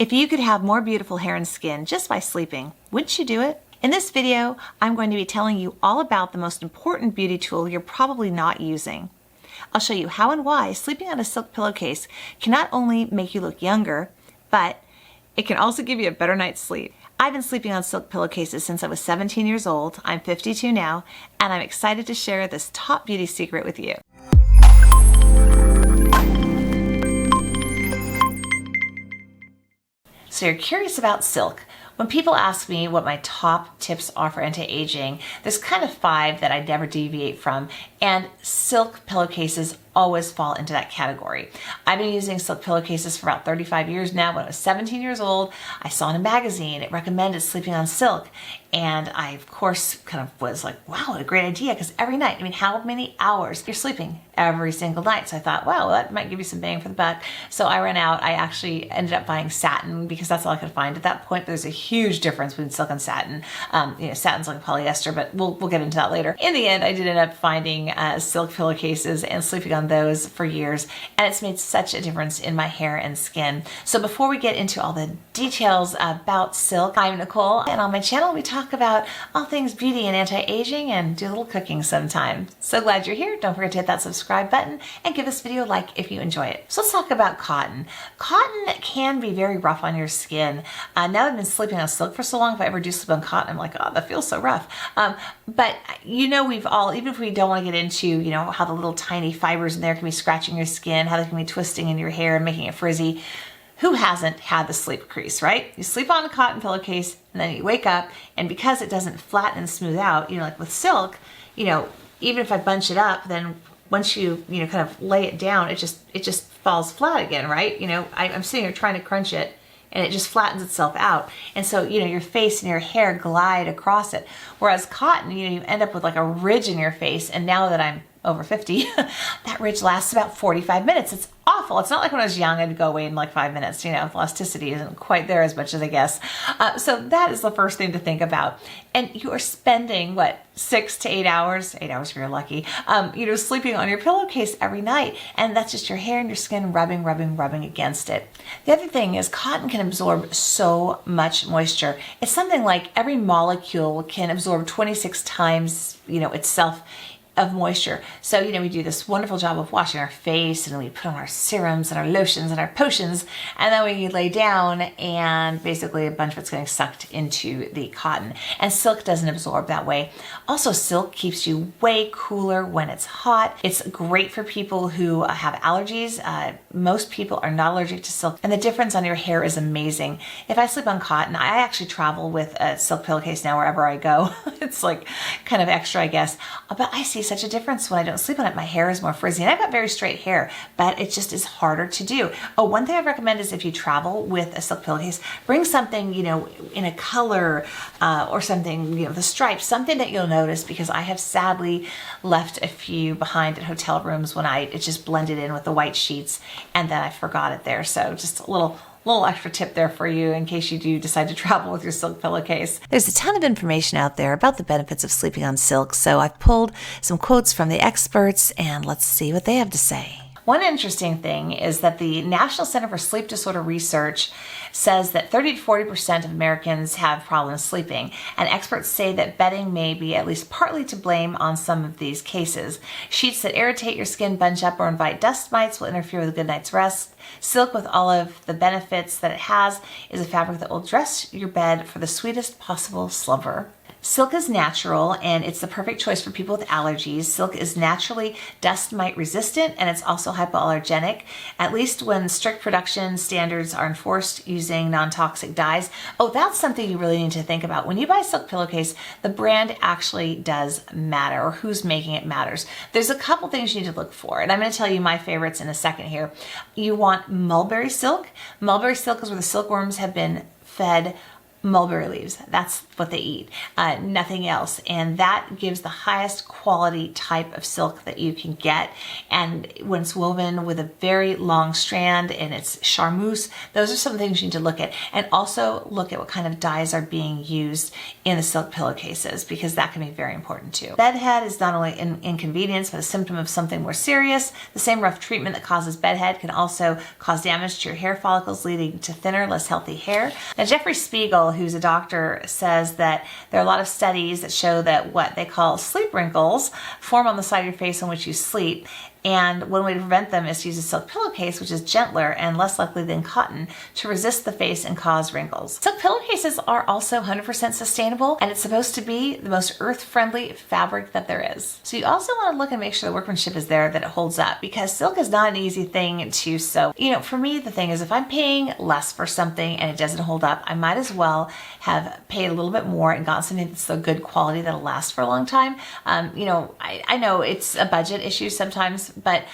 If you could have more beautiful hair and skin just by sleeping, wouldn't you do it? In this video, I'm going to be telling you all about the most important beauty tool you're probably not using. I'll show you how and why sleeping on a silk pillowcase can not only make you look younger, but it can also give you a better night's sleep. I've been sleeping on silk pillowcases since I was 17 years old. I'm 52 now, and I'm excited to share this top beauty secret with you. So you're curious about silk. When people ask me what my top tips are for anti-aging, there's kind of 5 that I never deviate from, and silk pillowcases always fall into that category. I've been using silk pillowcases for about 35 years now. When I was 17 years old, I saw in a magazine it recommended sleeping on silk, and I of course kind of was like, wow, what a great idea, because every night, I mean, how many hours you're sleeping every single night? So I thought, wow, that might give you some bang for the buck. So I ran out. I actually ended up buying satin because that's all I could find at that point. There's a huge difference between silk and satin. Satin's like polyester, but we'll get into that later. In the end, I did end up finding silk pillowcases and sleeping on those for years, and it's made such a difference in my hair and skin. So before we get into all the details about silk, I'm Nicole, and on my channel we talk about all things beauty and anti-aging and do a little cooking sometime. So glad you're here. Don't forget to hit that subscribe button and give this video a like if you enjoy it. So let's talk about cotton. Cotton can be very rough on your skin. Now I've been sleeping on silk for so long, if I ever do sleep on cotton, I'm like, oh, that feels so rough. But we've all, even if we don't want to get into, how the little tiny fibers in there can be scratching your skin, how they can be twisting in your hair and making it frizzy. Who hasn't had the sleep crease, right? You sleep on a cotton pillowcase and then you wake up, and because it doesn't flatten and smooth out, like with silk, even if I bunch it up, then once you, kind of lay it down, it just falls flat again, right? I'm sitting here trying to crunch it, and it just flattens itself out. And so, your face and your hair glide across it. Whereas cotton, you end up with like a ridge in your face. And now that I'm over 50, that ridge lasts about 45 minutes. It's awful. It's not like when I was young, I'd go away in like 5 minutes. Elasticity isn't quite there as much as I guess. So that is the first thing to think about. And you are spending, 6 to 8 hours, 8 hours if you're lucky, sleeping on your pillowcase every night. And that's just your hair and your skin rubbing against it. The other thing is cotton can absorb so much moisture. It's something like every molecule can absorb 26 times, itself of moisture. So, we do this wonderful job of washing our face, and we put on our serums and our lotions and our potions, and then we lay down and basically a bunch of it's getting sucked into the cotton. And silk doesn't absorb that way. Also, silk keeps you way cooler when it's hot. It's great for people who have allergies. Most people are not allergic to silk, and the difference on your hair is amazing. If I sleep on cotton, I actually travel with a silk pillowcase now wherever I go. It's like kind of extra, I guess, but I see such a difference when I don't sleep on it. My hair is more frizzy, and I've got very straight hair, but it just is harder to do. Oh, one thing I recommend is if you travel with a silk pillowcase, bring something, in a color or something, the stripes, something that you'll notice, because I have sadly left a few behind at hotel rooms when it just blended in with the white sheets, and then I forgot it there. So just a little extra tip there for you in case you do decide to travel with your silk pillowcase. There's a ton of information out there about the benefits of sleeping on silk, so I've pulled some quotes from the experts, and let's see what they have to say. One interesting thing is that the National Center for Sleep Disorder Research says that 30 to 40% of Americans have problems sleeping, and experts say that bedding may be at least partly to blame on some of these cases. Sheets that irritate your skin, bunch up, or invite dust mites will interfere with a good night's rest. Silk, with all of the benefits that it has, is a fabric that will dress your bed for the sweetest possible slumber. Silk is natural, and it's the perfect choice for people with allergies. Silk is naturally dust mite resistant, and it's also hypoallergenic, at least when strict production standards are enforced using non-toxic dyes. Oh, that's something you really need to think about. When you buy a silk pillowcase, the brand actually does matter, or who's making it matters. There's a couple things you need to look for, and I'm going to tell you my favorites in a second here. You want mulberry silk. Mulberry silk is where the silkworms have been fed mulberry leaves. That's what they eat, nothing else. And that gives the highest quality type of silk that you can get. And when it's woven with a very long strand and it's charmeuse, those are some things you need to look at. And also look at what kind of dyes are being used in the silk pillowcases, because that can be very important too. Bedhead is not only an inconvenience, but a symptom of something more serious. The same rough treatment that causes bedhead can also cause damage to your hair follicles, leading to thinner, less healthy hair. Now, Jeffrey Spiegel, who's a doctor, says that there are a lot of studies that show that what they call sleep wrinkles form on the side of your face on which you sleep. And one way to prevent them is to use a silk pillowcase, which is gentler and less likely than cotton to resist the face and cause wrinkles. Silk pillowcases are also 100% sustainable, and it's supposed to be the most earth-friendly fabric that there is. So you also want to look and make sure the workmanship is there, that it holds up, because silk is not an easy thing to sew. You know, for me, the thing is, if I'm paying less for something and it doesn't hold up, I might as well have paid a little bit more and gotten something that's so good quality that'll last for a long time. You know, I know it's a budget issue sometimes, but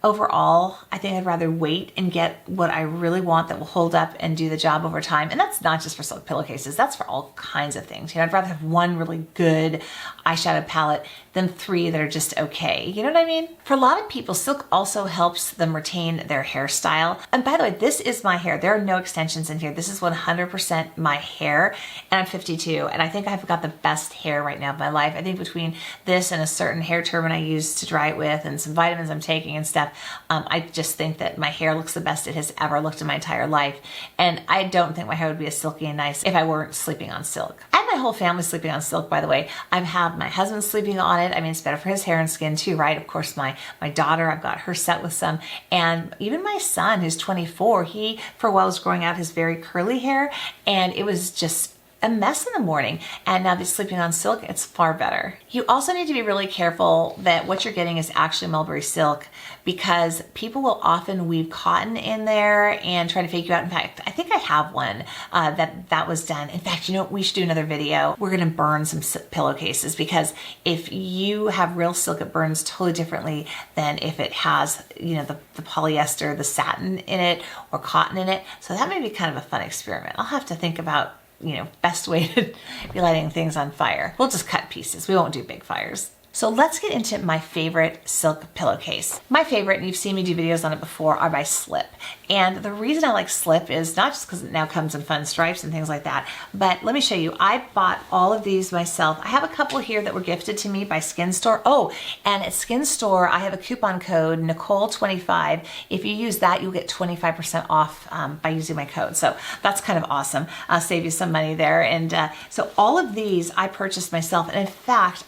overall, I think I'd rather wait and get what I really want that will hold up and do the job over time. And that's not just for silk pillowcases, that's for all kinds of things. You know, I'd rather have one really good eyeshadow palette than 3 that are just okay. You know what I mean? For a lot of people, silk also helps them retain their hairstyle. And by the way, this is my hair. There are no extensions in here. This is 100% my hair, and I'm 52, and I think I've got the best hair right now of my life. I think between this and a certain hair turban I use to dry it with and some vitamins I'm taking and stuff, I just think that my hair looks the best it has ever looked in my entire life. And I don't think my hair would be as silky and nice if I weren't sleeping on silk. I have my whole family sleeping on silk, by the way. I have my husband sleeping on it. I mean, it's better for his hair and skin too, right? Of course, my daughter, I've got her set with some. And even my son, who's 24, he, for a while, was growing out his very curly hair, and it was just a mess in the morning, and now that he's sleeping on silk, it's far better. You also need to be really careful that what you're getting is actually mulberry silk, because people will often weave cotton in there and try to fake you out. In fact, I think I have one that was done. In fact, you know, we should do another video. We're gonna burn some pillowcases, because if you have real silk, it burns totally differently than if it has, you know, the polyester, the satin in it, or cotton in it. So that may be kind of a fun experiment. I'll have to think about, you know, best way to be lighting things on fire. We'll just cut pieces. We won't do big fires. So let's get into my favorite silk pillowcase. My favorite, and you've seen me do videos on it before, are by Slip. And the reason I like Slip is not just because it now comes in fun stripes and things like that, but let me show you. I bought all of these myself. I have a couple here that were gifted to me by Skin Store. Oh, and at Skin Store, I have a coupon code, Nicole25. If you use that, you'll get 25% off by using my code. So that's kind of awesome. I'll save you some money there. And so all of these I purchased myself. And in fact,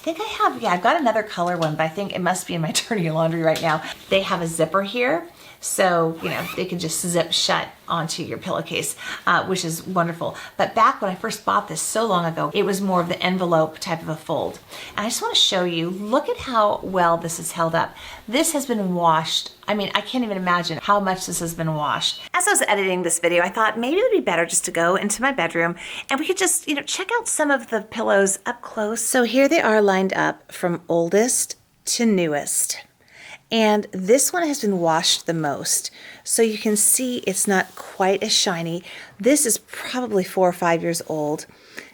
yeah, I've got another color one, but I think it must be in my dirty laundry right now. They have a zipper here, so, you know, they can just zip shut onto your pillowcase, which is wonderful. But back when I first bought this so long ago, it was more of the envelope type of a fold. And I just want to show you, look at how well this is held up. This has been washed. I mean, I can't even imagine how much this has been washed. As I was editing this video, I thought maybe it would be better just to go into my bedroom and we could just, you know, check out some of the pillows up close. So here they are lined up from oldest to newest. And this one has been washed the most. So you can see it's not quite as shiny. This is probably 4 or 5 years old.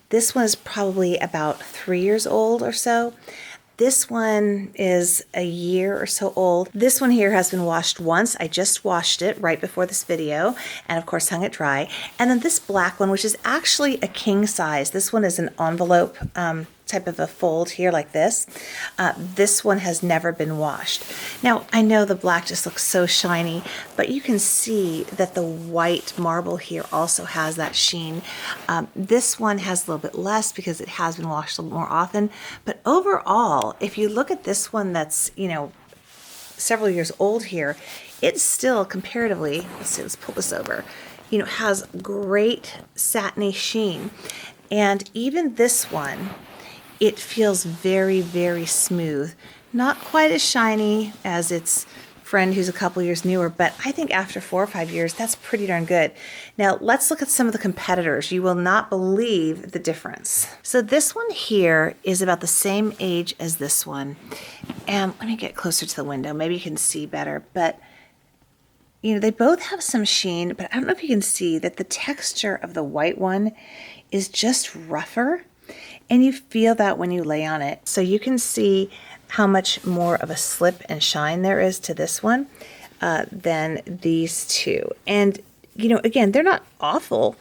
This one is probably about 3 years old or so. This one is a year or so old. This one here has been washed once. I just washed it right before this video and of course hung it dry. And then this black one, which is actually a king size. This one is an envelope type of a fold here like this. This one has never been washed. Now, I know the black just looks so shiny, but you can see that the white marble here also has that sheen. This one has a little bit less because it has been washed a little more often, but overall, if you look at this one that's, you know, several years old here, it's still comparatively, let's see, let's pull this over, you know, has great satiny sheen. And even this one, it feels very, very smooth. Not quite as shiny as its friend who's a couple years newer, but I think after 4 or 5 years, that's pretty darn good. Now, let's look at some of the competitors. You will not believe the difference. So this one here is about the same age as this one. And let me get closer to the window. Maybe you can see better, but you know, they both have some sheen, but I don't know if you can see that the texture of the white one is just rougher, and you feel that when you lay on it. So you can see how much more of a slip and shine there is to this one than these two. And, you know, again, they're not awful,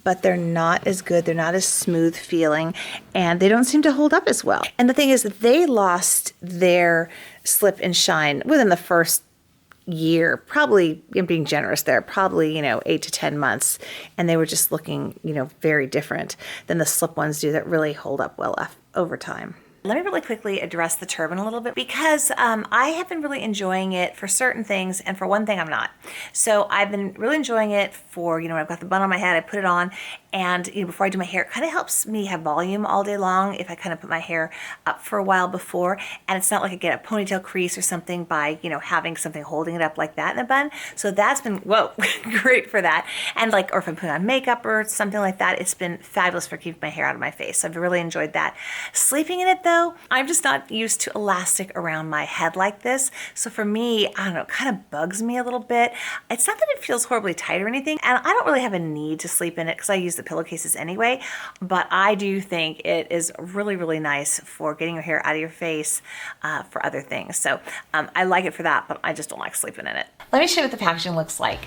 but they're not as good. They're not as smooth feeling, and they don't seem to hold up as well. And the thing is that they lost their slip and shine within the first year, probably, I'm being generous there, probably, you know, 8 to 10 months. And they were just looking, you know, very different than the slip ones do that really hold up well over time. Let me really quickly address the turban a little bit, because I have been really enjoying it for certain things, and for one thing I'm not. So I've been really enjoying it for, you know, I've got the bun on my head, I put it on, and, you know, before I do my hair, it kind of helps me have volume all day long if I kind of put my hair up for a while before, and it's not like I get a ponytail crease or something by, you know, having something holding it up like that in a bun. So that's been, whoa, great for that. And like, or if I'm putting on makeup or something like that, it's been fabulous for keeping my hair out of my face. So I've really enjoyed that. Sleeping in it though, I'm just not used to elastic around my head like this. So for me, I don't know, it kind of bugs me a little bit. It's not that it feels horribly tight or anything, and I don't really have a need to sleep in it because I use the pillowcases anyway, but I do think it is really, really nice for getting your hair out of your face for other things. So I like it for that, but I just don't like sleeping in it. Let me show you what the packaging looks like.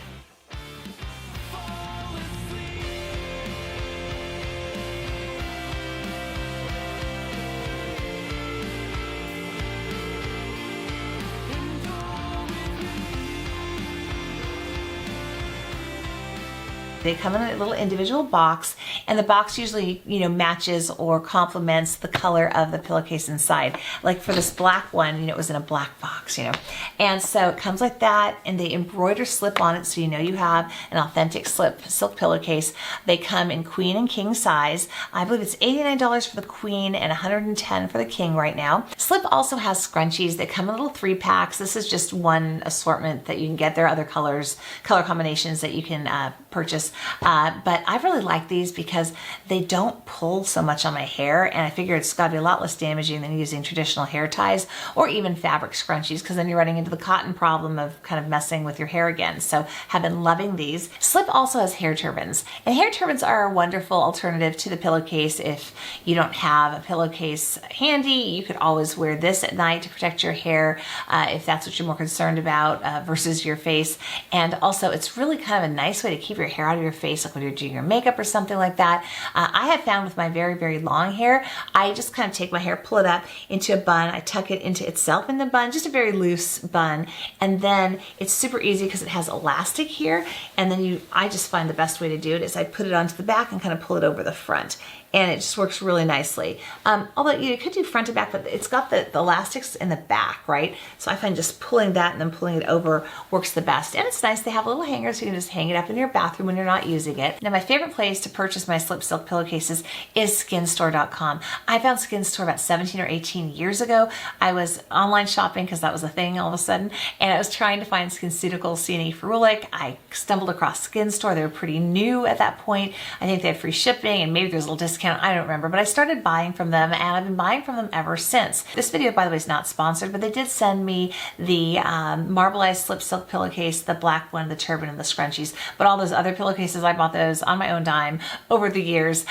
They come in a little individual box, and the box usually, you know, matches or complements the color of the pillowcase inside. Like for this black one, you know, it was in a black box, you know. And so it comes like that, and they embroider slip on it so you know you have an authentic silk pillowcase. They come in queen and king size. I believe it's $89 for the queen and $110 for the king right now. Slip also has scrunchies. They come in little 3-packs. This is just one assortment that you can get. There are other color combinations that you can purchase. But I really like these because they don't pull so much on my hair, and I figure it's got to be a lot less damaging than using traditional hair ties or even fabric scrunchies, because then you're running into the cotton problem of kind of messing with your hair again. So have been loving these. Slip also has hair turbans, and hair turbans are a wonderful alternative to the pillowcase. If you don't have a pillowcase handy, you could always wear this at night to protect your hair if that's what you're more concerned about versus your face. And also it's really kind of a nice way to keep your hair out of your face, like when you're doing your makeup or something like that. I have found with my very, very long hair, I just kind of take my hair, pull it up into a bun, I tuck it into itself in the bun, just a very loose bun, and then it's super easy because it has elastic here, and then I just find the best way to do it is I put it onto the back and kind of pull it over the front. And it just works really nicely. Although you could do front to back, but it's got the elastics in the back, right? So I find just pulling that and then pulling it over works the best. And it's nice, they have little hangers, so you can just hang it up in your bathroom when you're not using it. Now my favorite place to purchase my slip silk pillowcases is skinstore.com. I found Skinstore about 17 or 18 years ago. I was online shopping because that was a thing all of a sudden, and I was trying to find SkinCeuticals CNE Ferulic. I stumbled across Skinstore. They were pretty new at that point. I think they had free shipping, and maybe there's a little discount. I don't remember, but I started buying from them, and I've been buying from them ever since. This video, by the way, is not sponsored, but they did send me the marbleized slip silk pillowcase, the black one, the turban, and the scrunchies. But all those other pillowcases, I bought those on my own dime over the years.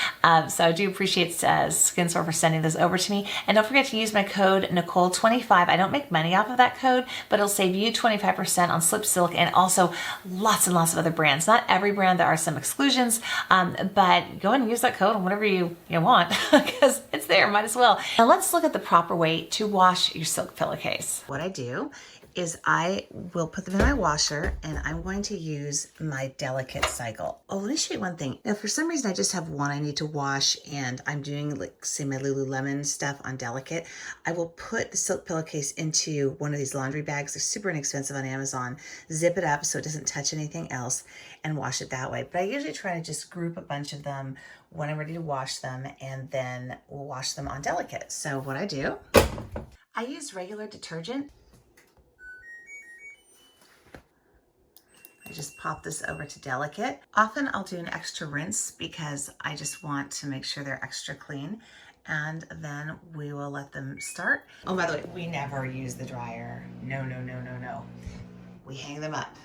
So I do appreciate Skinstore for sending those over to me. And don't forget to use my code Nicole25. I don't make money off of that code, but it'll save you 25% on slip silk, and also lots and lots of other brands. Not every brand, there are some exclusions, but go ahead and use that code on whatever you want, because it's there, might as well. Now let's look at the proper way to wash your silk pillowcase. What I do is I will put them in my washer, and I'm going to use my delicate cycle. Oh, let me show you one thing. Now, for some reason, I just have one I need to wash, and I'm doing, like, say, my Lululemon stuff on delicate. I will put the silk pillowcase into one of these laundry bags. They're super inexpensive on Amazon. Zip it up so it doesn't touch anything else, and wash it that way. But I usually try to just group a bunch of them when I'm ready to wash them, and then we'll wash them on delicate. So what I do, I use regular detergent. I just pop this over to delicate. Often I'll do an extra rinse because I just want to make sure they're extra clean. And then we will let them start. Oh, by the way, we never use the dryer. No, no, no, no, no. We hang them up.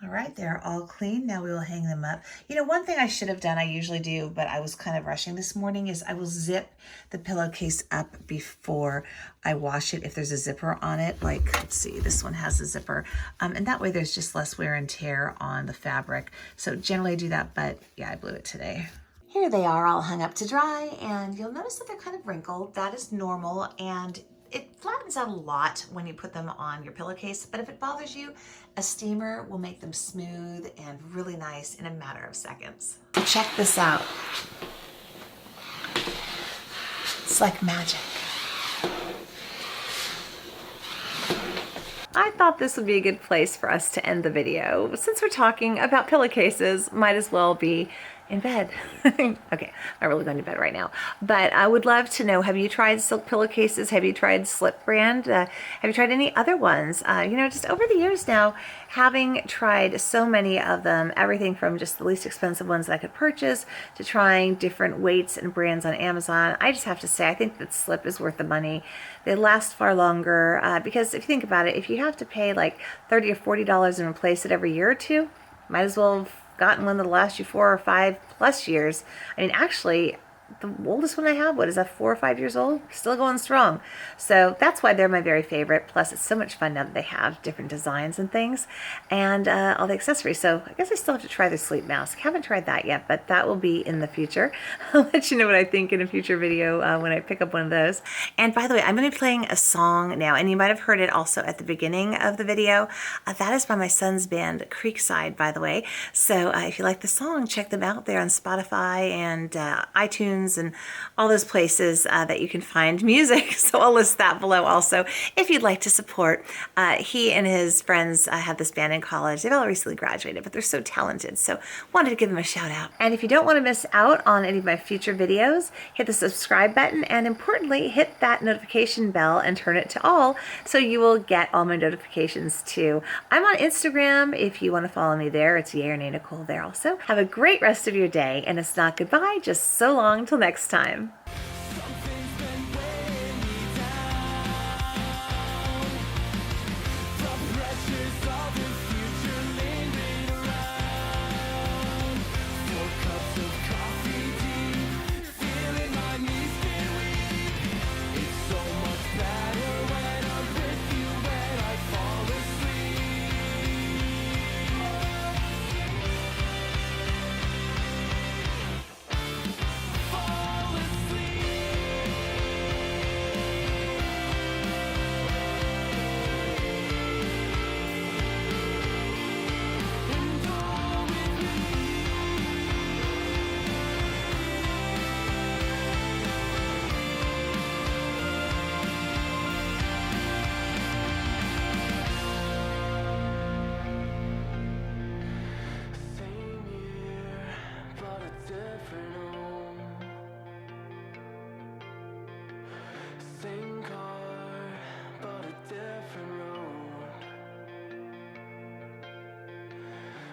All right, they're all clean. Now we will hang them up. You know, one thing I should have done, I usually do, but I was kind of rushing this morning, is I will zip the pillowcase up before I wash it if there's a zipper on it. Like, let's see, this one has a zipper. And that way there's just less wear and tear on the fabric. So generally I do that, but yeah, I blew it today. Here they are all hung up to dry, and you'll notice that they're kind of wrinkled. That is normal, and it flattens out a lot when you put them on your pillowcase, but if it bothers you, a steamer will make them smooth and really nice in a matter of seconds. Check this out. It's like magic. I thought this would be a good place for us to end the video. Since we're talking about pillowcases, might as well be in bed. Okay, I'm really going to bed right now. But I would love to know, have you tried silk pillowcases? Have you tried Slip brand? Have you tried any other ones? You know, just over the years now, having tried so many of them, everything from just the least expensive ones that I could purchase to trying different weights and brands on Amazon, I just have to say, I think that Slip is worth the money. They last far longer because if you think about it, if you have to pay like $30 or $40 and replace it every year or two, might as well have gotten one that'll last you 4 or 5+ years. I mean, actually, the oldest one I have, what is that, 4 or 5 years old? Still going strong. So that's why they're my very favorite. Plus, it's so much fun now that they have different designs and things and all the accessories. So I guess I still have to try the sleep mask. Haven't tried that yet, but that will be in the future. I'll let you know what I think in a future video when I pick up one of those. And by the way, I'm going to be playing a song now, and you might have heard it also at the beginning of the video. That is by my son's band, Creekside, by the way. So if you like the song, check them out. They're on Spotify and iTunes and all those places that you can find music. So I'll list that below also if you'd like to support. He and his friends had this band in college. They've all recently graduated, but they're so talented. So wanted to give them a shout out. And if you don't want to miss out on any of my future videos, hit the subscribe button, and importantly, hit that notification bell and turn it to all so you will get all my notifications too. I'm on Instagram if you want to follow me there. It's Yay or Nay Nicole there also. Have a great rest of your day, and it's not goodbye, just so long till next time.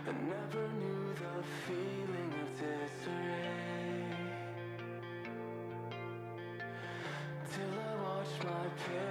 I never knew the feeling of disarray till I watched my parents